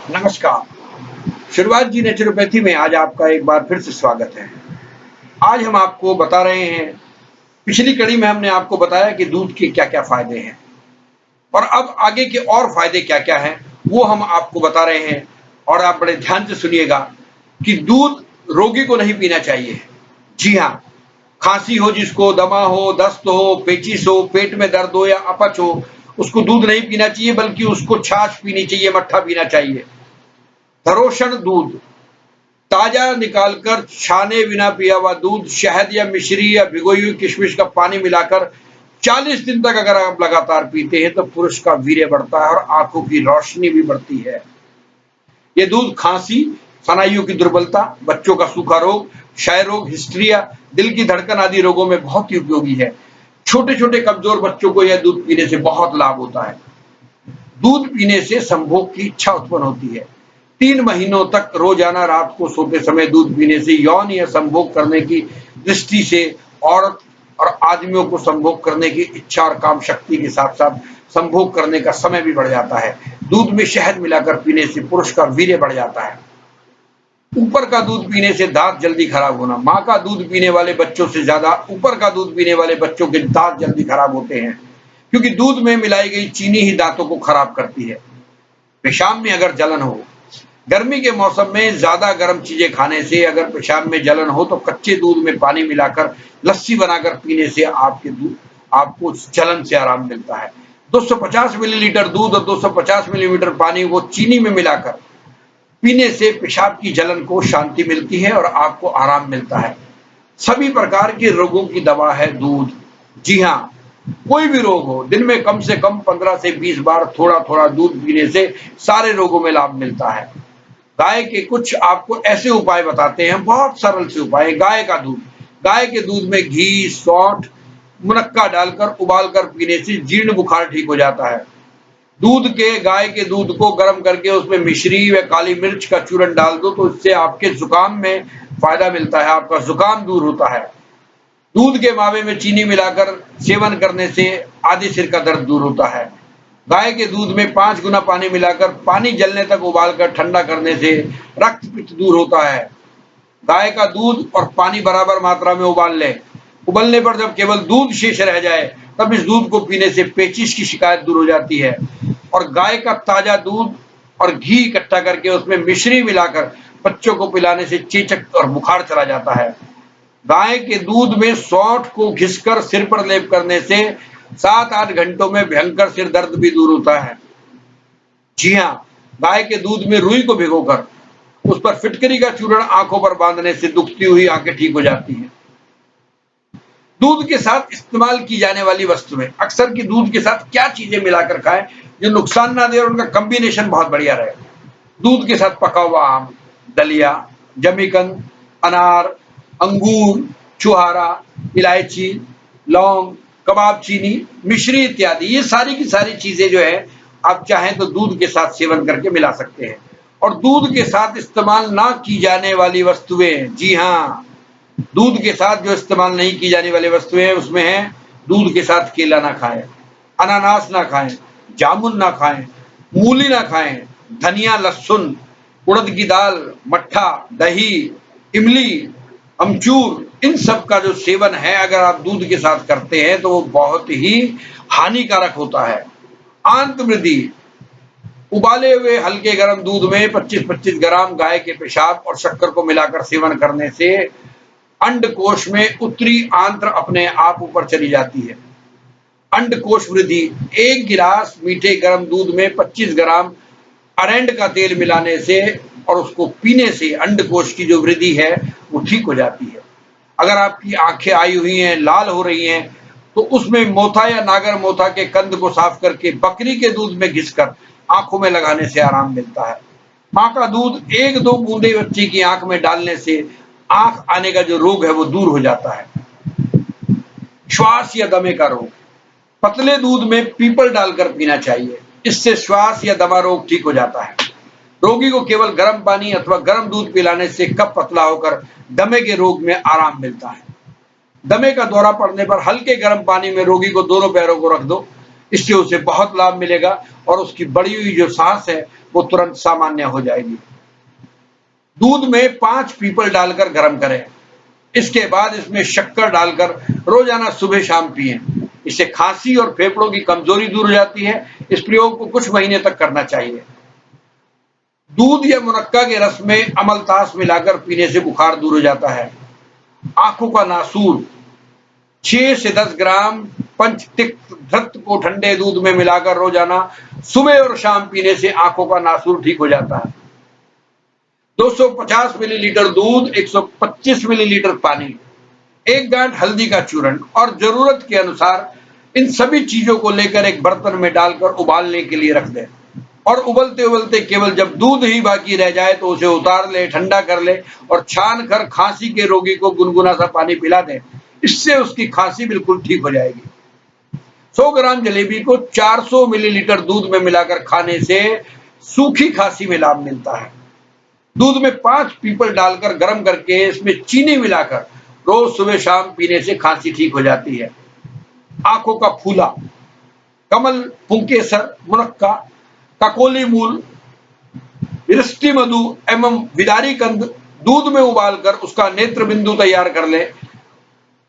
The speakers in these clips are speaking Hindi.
नमस्कार। शुरुआत जी नेचुरोपैथी में आज आपका एक बार फिर से स्वागत है। आज हम आपको बता रहे हैं, पिछली कड़ी में हमने आपको बताया कि दूध के क्या-क्या फ़ायदे हैं और अब आगे के और फ़ायदे क्या-क्या हैं, वो हम आपको बता रहे हैं और आप बड़े ध्यान से सुनिएगा कि दूध रोगी को नहीं पीना चाहिए। जी हाँ, खाँसी हो जिसको, दमा हो, दस्त हो, पेचिश हो, पेट में दर्द हो या अपच हो, उसको दूध नहीं पीना चाहिए बल्कि उसको छाछ पीनी चाहिए, मट्ठा पीना चाहिए। धरोषण दूध, ताजा निकालकर छाने बिना पिया हुआ दूध, शहद या मिश्री या भिगोई हुई किशमिश का पानी मिलाकर 40 दिन तक अगर आप लगातार पीते हैं तो पुरुष का वीर्य बढ़ता है और आंखों की रोशनी भी बढ़ती है। ये दूध खांसी, स्नायुओं की दुर्बलता, बच्चों का सूखा रोग, क्षय रोग, हिस्ट्रिया, दिल की धड़कन आदि रोगों में बहुत ही उपयोगी है। छोटे-छोटे कमजोर बच्चों को यह दूध पीने से बहुत लाभ होता है। दूध पीने से संभोग की इच्छा उत्पन्न होती है। 3 महीनों तक रोजाना रात को सोते समय दूध पीने से यौन या संभोग करने की दृष्टि से औरत और आदमियों को संभोग करने की इच्छा और काम शक्ति के साथ-साथ संभोग करने का समय भी बढ़ जाता है। दूध में शहद मिलाकर पीने से पुरुष का वीर्य बढ़ जाता है। ऊपर का दूध पीने से दांत जल्दी खराब होना। माँ का दूध पीने वाले बच्चों से ज्यादा ऊपर का दूध पीने वाले बच्चों के दांत जल्दी खराब होते हैं, क्योंकि दूध में मिलाई गई चीनी ही दांतों को खराब करती है। पेशाब में अगर जलन हो, गर्मी के मौसम में ज्यादा गर्म चीजें खाने से अगर पेशाब में जलन हो तो कच्चे दूध में पानी मिलाकर लस्सी बनाकर पीने से आपको जलन से आराम मिलता है। 250 मिलीलीटर दूध और 250 मिलीलीटर पानी को चीनी में मिलाकर पीने से पेशाब की जलन को शांति मिलती है और आपको आराम मिलता है। सभी प्रकार के रोगों की दवा है दूध। जी हाँ, कोई भी रोग हो, दिन में कम से कम 15 से 20 बार थोड़ा-थोड़ा दूध पीने से सारे रोगों में लाभ मिलता है। गाय के कुछ आपको ऐसे उपाय बताते हैं, बहुत सरल से उपाय। गाय का दूध, गाय के दूध में घी, सौंठ, मुनक्का डालकर उबाल कर पीने से जीर्ण बुखार ठीक हो जाता है। गाय के दूध को गर्म करके उसमें मिश्री व काली मिर्च का चूर्ण डाल दो तो इससे आपके जुकाम में फायदा मिलता है, आपका जुकाम दूर होता है। दूध के मावे में चीनी मिलाकर सेवन करने से आधे सिर का दर्द दूर होता है। गाय के दूध में 5 गुना पानी मिलाकर पानी जलने तक उबालकर ठंडा करने से रक्त पित्त दूर होता है। गाय का दूध और पानी बराबर मात्रा में उबाल लें। उबलने पर जब केवल दूध शेष रह जाए तब इस दूध को पीने से पेचिश की शिकायत दूर हो जाती है। और गाय का ताजा दूध और घी इकट्ठा करके उसमें मिश्री मिलाकर बच्चों को पिलाने से चेचक और बुखार चला जाता है। गाय के दूध में सौंठ को घिसकर सिर पर लेप करने से 7-8 घंटों में भयंकर सिर दर्द भी दूर होता है। जी हाँ, गाय के दूध में रुई को भिगोकर उस पर फिटकरी का चूर्ण आंखों पर बांधने से दुखती हुई आंखें ठीक हो जाती हैं। दूध के साथ इस्तेमाल की जाने वाली वस्तुएं, अक्सर की दूध के साथ क्या चीजें मिलाकर खाएं जो नुकसान ना दे और उनका कॉम्बिनेशन बहुत बढ़िया रहे। दूध के साथ पका हुआ आम, दलिया, जमीकंद, अनार, अंगूर, छुहारा, इलायची, लौंग, कबाब चीनी, मिश्री इत्यादि, ये सारी की सारी चीजें जो है आप चाहें तो दूध के साथ सेवन करके मिला सकते हैं। और दूध के साथ इस्तेमाल ना की जाने वाली वस्तुएं, जी हाँ, दूध के साथ जो इस्तेमाल नहीं की जाने वाली वस्तुएं हैं उसमें है दूध के साथ केला ना खाएं, अनानास ना खाएं, जामुन ना खाएं, मूली ना खाएं, धनिया, लहसुन, उड़द की दाल, मट्ठा, दही, इमली, अमचूर, इन सब का जो सेवन है अगर आप दूध के साथ करते हैं तो वो बहुत ही हानिकारक होता है। आंत वृद्धि, उबाले हुए हल्के गर्म दूध में 25-25 ग्राम गाय के पेशाब और शक्कर को मिलाकर सेवन करने से अंडकोश में उत्तरी आंत्र अपने आप ऊपर चली जाती है। अंडकोश वृद्धि, 1 गिलास मीठे गर्म दूध में 25 ग्राम अरेंड का तेल मिलाने से और उसको पीने से अंडकोश की जो वृद्धि है वो ठीक हो जाती है। अगर आपकी आंखें आई हुई हैं, लाल हो रही हैं, तो उसमें मोथा या नागर मोथा के कंद को साफ करके बकरी के दूध में घिसकर आंखों में लगाने से आराम मिलता है। माँ का दूध 1-2 बूंदे बच्चे की आंख में डालने से आंख आने का जो रोग है वो दूर हो जाता है। श्वास या दमे का रोग, पतले दूध में पीपल डालकर पीना चाहिए, इससे श्वास या दमा रोग ठीक हो जाता है। रोगी को केवल गर्म पानी अथवा गर्म दूध पिलाने से कफ पतला होकर दमे के रोग में आराम मिलता है। दमे का दौरा पड़ने पर हल्के गर्म पानी में रोगी को दोनों पैरों को रख दो, इससे उसे बहुत लाभ मिलेगा और उसकी बढ़ी हुई जो सांस है वो तुरंत सामान्य हो जाएगी। दूध में 5 पीपल डालकर गर्म करें। इसके बाद इसमें शक्कर डालकर रोजाना सुबह शाम पिएं। इससे खांसी और फेफड़ों की कमजोरी दूर हो जाती है। इस प्रयोग को कुछ महीने तक करना चाहिए। दूध या मुनक्का के रस में अमलतास मिलाकर पीने से बुखार दूर हो जाता है। आंखों का नासूर 6 से 10 ग्राम पंचतिक्त घृत को ठंडे दूध में मिलाकर रोजाना सुबह और शाम पीने से आंखों का नासूर ठीक हो जाता है। 250 मिलीलीटर दूध, 125 मिलीलीटर पानी, 1 गांठ हल्दी का चूर्ण और जरूरत के अनुसार इन सभी चीजों को लेकर एक बर्तन में डालकर उबालने के लिए रख दें और उबलते उबलते केवल जब दूध ही बाकी रह जाए तो उसे उतार ले, ठंडा कर ले और छान कर खांसी के रोगी को गुनगुना सा पानी पिला दें। इससे उसकी खांसी बिल्कुल ठीक हो जाएगी। 100 ग्राम जलेबी को 400 मिलीलीटर दूध में मिलाकर खाने से सूखी खांसी में लाभ मिलता है। दूध में 5 पीपल डालकर गर्म करके इसमें चीनी मिलाकर रोज सुबह शाम पीने से खांसी ठीक हो जाती है। आंखों का फूला, कमल, पुंकेसर, मुनक्का, ककोली मूल, रिष्टि मधु एवं विदारी कंद दूध में उबालकर उसका नेत्र बिंदु तैयार कर ले।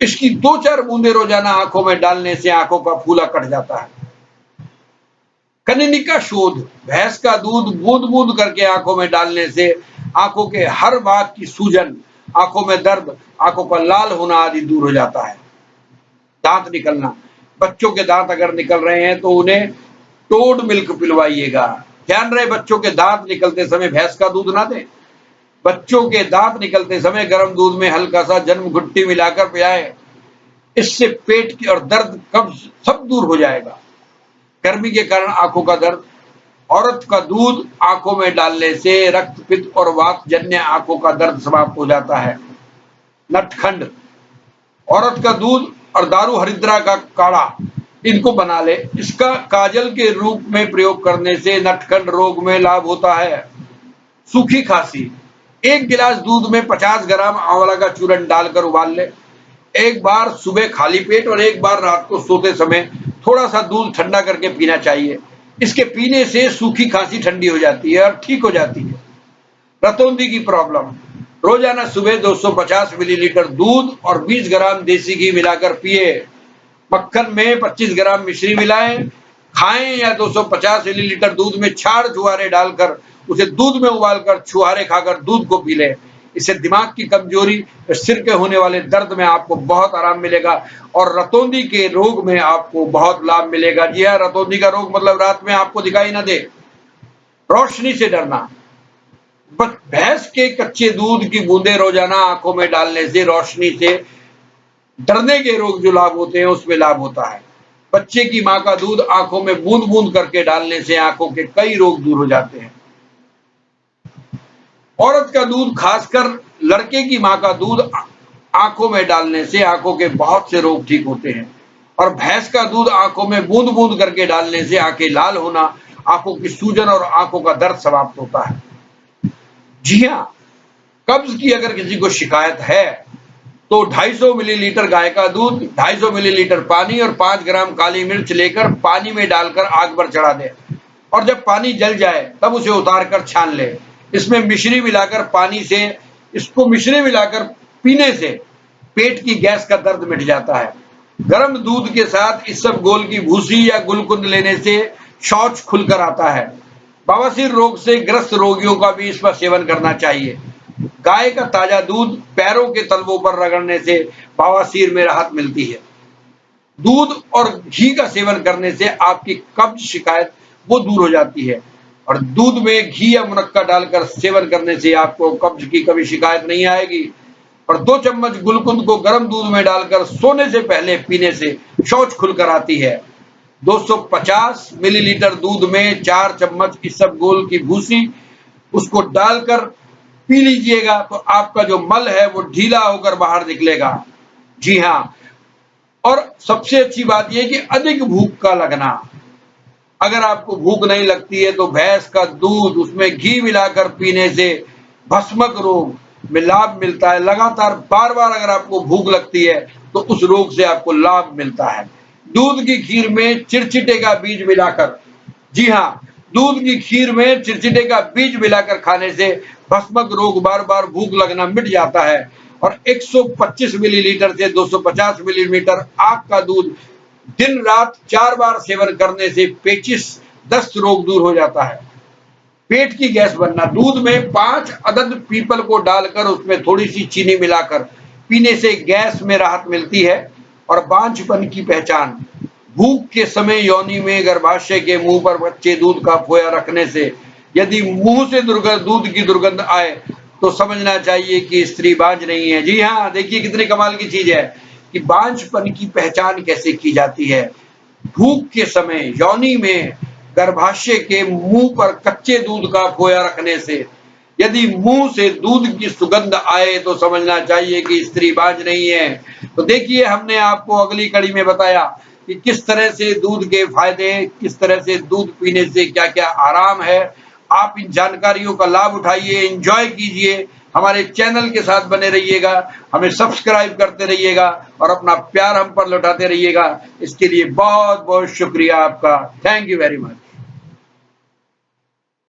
इसकी 2-4 बूंदे रोजाना आंखों में डालने से आंखों का फूला कट जाता है। कनिनिका शोध, भैंस का दूध बूंद बूंद करके आंखों में डालने से आंखों के हर भाग की सूजन, आंखों में दर्द, आंखों का लाल होना आदि दूर हो जाता है। दांत निकलना, बच्चों के दांत अगर निकल रहे हैं तो उन्हें टोड मिल्क पिलवाइएगा। ध्यान रहे बच्चों के दांत निकलते समय भैंस का दूध ना दें। बच्चों के दांत निकलते समय गर्म दूध में हल्का सा जन्म घुट्टी मिलाकर पिलाएं। इससे पेट की और दर्द, कब्ज सब दूर हो जाएगा। गर्मी के कारण आंखों का दर्द, औरत का दूध आंखों में डालने से रक्त पित्त और वात जन्य आंखों का दर्द समाप्त हो जाता है। नटखंड, औरत का दूध और दारू हरिद्रा का काढ़ा इनको बना ले। इसका काजल के रूप में प्रयोग करने से नटखंड रोग में लाभ होता है। सूखी खांसी, 1 गिलास दूध में 50 ग्राम आंवला का चूर्ण डालकर उबाल ले। एक बार सुबह खाली पेट और एक बार रात को सोते समय थोड़ा सा दूध ठंडा करके पीना चाहिए। इसके पीने से सूखी खांसी ठंडी हो जाती है और ठीक हो जाती है। रतौंधी की प्रॉब्लम, रोजाना सुबह 250 मिलीलीटर दूध और 20 ग्राम देसी घी मिलाकर पिए। मक्खन में 25 ग्राम मिश्री मिलाएं, खाएं या 250 मिलीलीटर दूध में छाड़ छुहारे डालकर उसे दूध में उबालकर छुहारे खाकर दूध को पी लें। इससे दिमाग की कमजोरी, सिर के होने वाले दर्द में आपको बहुत आराम मिलेगा और रतौंधी के रोग में आपको बहुत लाभ मिलेगा। जी हाँ, रतौंधी का रोग मतलब रात में आपको दिखाई ना दे। रोशनी से डरना, भैंस के कच्चे दूध की बूंदे रोजाना आंखों में डालने से रोशनी से डरने के रोग जो लाभ होते हैं उसमें लाभ होता है। बच्चे की मां का दूध आंखों में बूंद बूंद करके डालने से आंखों के कई रोग दूर हो जाते हैं। औरत का दूध, खासकर लड़के की मां का दूध आंखों में डालने से आंखों के बहुत से रोग ठीक होते हैं और भैंस का दूध आंखों में बूंद बूंद करके डालने से आंखें लाल होना, आंखों की सूजन और आंखों का दर्द समाप्त होता है। जी हाँ, कब्ज की अगर किसी को शिकायत है तो 250 मिलीलीटर गाय का दूध, 250 मिलीलीटर पानी और 5 ग्राम काली मिर्च लेकर पानी में डालकर आग पर चढ़ा दे और जब पानी जल जाए तब उसे उतार कर छान ले। इसमें मिश्री मिलाकर मिश्री मिलाकर पीने से पेट की गैस का दर्द मिट जाता है। गर्म दूध के साथ इसबगोल की भूसी या गुलकुंद लेने से शौच खुलकर आता है। बवासीर रोग से ग्रस्त रोगियों का भी इसका सेवन करना चाहिए। गाय का ताजा दूध पैरों के तलवों पर रगड़ने से बवासीर में राहत मिलती है। दूध और घी का सेवन करने से आपकी कब्ज शिकायत वो दूर हो जाती है और दूध में घी या मुनक्का डालकर सेवन करने से आपको कब्ज की कभी शिकायत नहीं आएगी। और 2 चम्मच गुलकुंद को गर्म दूध में डालकर सोने से पहले पीने से शौच खुलकर आती है। 250 मिलीलीटर दूध में 4 चम्मच इसबगोल की भूसी उसको डालकर पी लीजिएगा तो आपका जो मल है वो ढीला होकर बाहर निकलेगा। जी हाँ, और सबसे अच्छी बात यह कि अधिक भूख का लगना, अगर आपको भूख नहीं लगती है तो भैंस का दूध उसमें घी मिलाकर पीने से भस्मक रोग में लाभ मिलता है। लगातार बार बार अगर आपको भूख लगती है तो उस रोग से आपको लाभ मिलता है। दूध की खीर में चिरचिटे का बीज मिलाकर, जी हाँ, दूध की खीर में चिरचिटे का बीज मिलाकर खाने से भस्मक रोग, बार बार भूख लगना मिट जाता है। और 125 मिलीलीटर से 250 मिलीलीटर आग का दूध दिन रात 4 बार सेवन करने से पेचिश, दस्त रोग दूर हो जाता है। पेट की गैस बनना, दूध में 5 अदद पीपल को डालकर उसमें थोड़ी सी चीनी मिलाकर पीने से गैस में राहत मिलती है। और बांझपन की पहचान, भूख के समय योनि में गर्भाशय के मुंह पर कच्चे दूध का फोया रखने से यदि मुंह से दूध की दुर्गंध आए तो समझना चाहिए कि स्त्री बांझ नहीं है। जी हाँ, देखिए कितने कमाल की चीज है कि बांझपन की पहचान कैसे की जाती है। भूख के समय योनि में गर्भाशय के मुंह पर कच्चे दूध का फोया रखने से यदि मुंह से दूध की सुगंध आए तो समझना चाहिए कि स्त्री बांझ नहीं है। तो देखिए, हमने आपको अगली कड़ी में बताया कि किस तरह से दूध के फायदे, किस तरह से दूध पीने से क्या क्या आराम है। आप इन जानकारियों का लाभ उठाइए, एंजॉय कीजिए, हमारे चैनल के साथ बने रहिएगा, हमें सब्सक्राइब करते रहिएगा और अपना प्यार हम पर लौटाते रहिएगा। इसके लिए बहुत बहुत शुक्रिया आपका। Thank you very much.